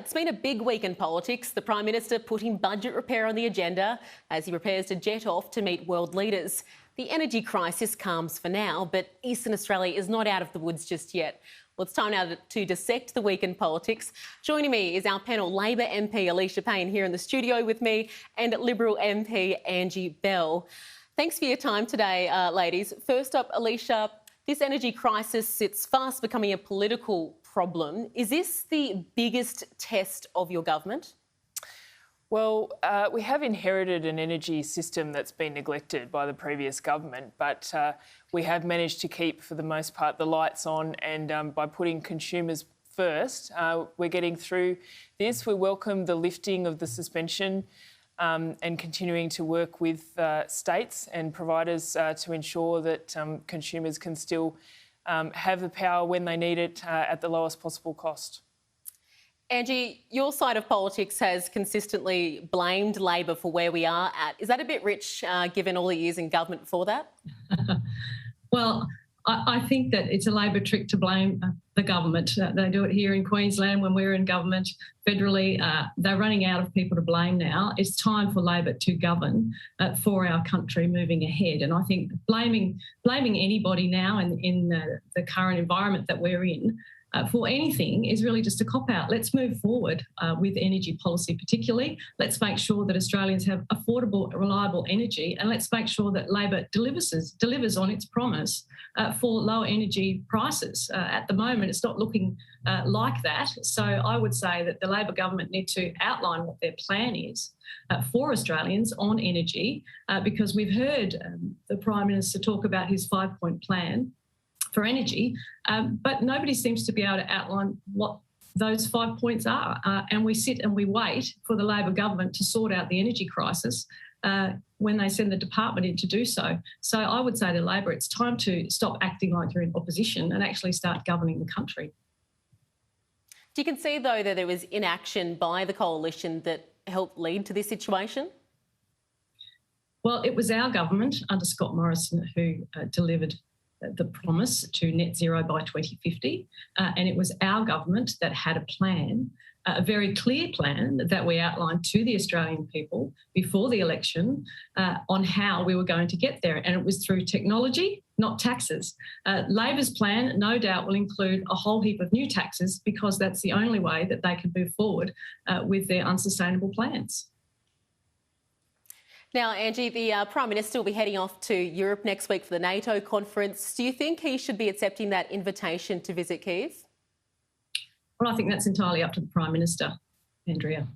it's been a big week in politics. The Prime Minister putting budget repair on the agenda as he prepares to jet off to meet world leaders. The energy crisis calms for now, but Eastern Australia is not out of the woods just yet. Well, it's time now to dissect the week in politics. Joining me is our panel, Labor MP Alicia Payne here in the studio with me, and Liberal MP Angie Bell. Thanks for your time today, ladies. First up, Alicia, this energy crisis, it's fast becoming a political problem. Is this the biggest test of your government? Well, we have inherited an energy system that's been neglected by the previous government, but we have managed to keep, for the most part, the lights on, and by putting consumers first, we're getting through this. We welcome the lifting of the suspension and continuing to work with states and providers to ensure that consumers can still have the power when they need it at the lowest possible cost. Angie, your side of politics has consistently blamed Labor for where we are at. Is that a bit rich, given all the years in government before that? Well, I think that it's a Labor trick to blame the government. They do it here in Queensland when we're in government federally. They're running out of people to blame now. It's time for Labor to govern for our country moving ahead. And I think blaming anybody now in the current environment that we're in for anything is really just a cop-out. Let's move forward with energy policy particularly. Let's make sure that Australians have affordable, reliable energy, and let's make sure that Labor delivers on its promise for lower energy prices. At the moment, it's not looking like that. So I would say that the Labor government need to outline what their plan is for Australians on energy, because we've heard the Prime Minister talk about his 5-point plan for energy, but nobody seems to be able to outline what those 5 points are. And we sit and we wait for the Labor government to sort out the energy crisis when they send the department in to do so. So I would say to Labor, it's time to stop acting like you're in opposition and actually start governing the country. Do you concede, though, that there was inaction by the coalition that helped lead to this situation? Well, it was our government under Scott Morrison who delivered the promise to net zero by 2050. And it was our government that had a plan, a very clear plan that we outlined to the Australian people before the election on how we were going to get there. And it was through technology, not taxes. Labor's plan, no doubt, will include a whole heap of new taxes because that's the only way that they can move forward with their unsustainable plans. Now, Angie, the Prime Minister will be heading off to Europe next week for the NATO conference. Do you think he should be accepting that invitation to visit Kyiv? Well, I think that's entirely up to the Prime Minister, Andrea.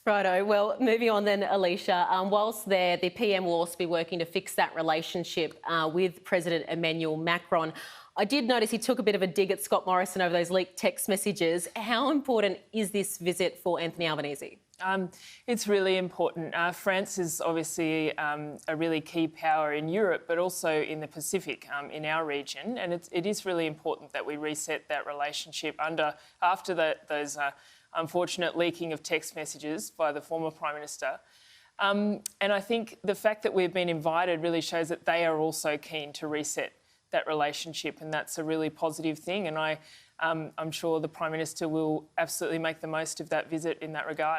Righto. Well, moving on then, Alicia. Whilst there, the PM will also be working to fix that relationship with President Emmanuel Macron. I did notice he took a bit of a dig at Scott Morrison over those leaked text messages. How important is this visit for Anthony Albanese? It's really important. France is obviously a really key power in Europe, but also in the Pacific, in our region. And it is really important that we reset that relationship after those unfortunate leaking of text messages by the former Prime Minister. And I think the fact that we've been invited really shows that they are also keen to reset that relationship, and that's a really positive thing. And I'm sure the Prime Minister will absolutely make the most of that visit in that regard.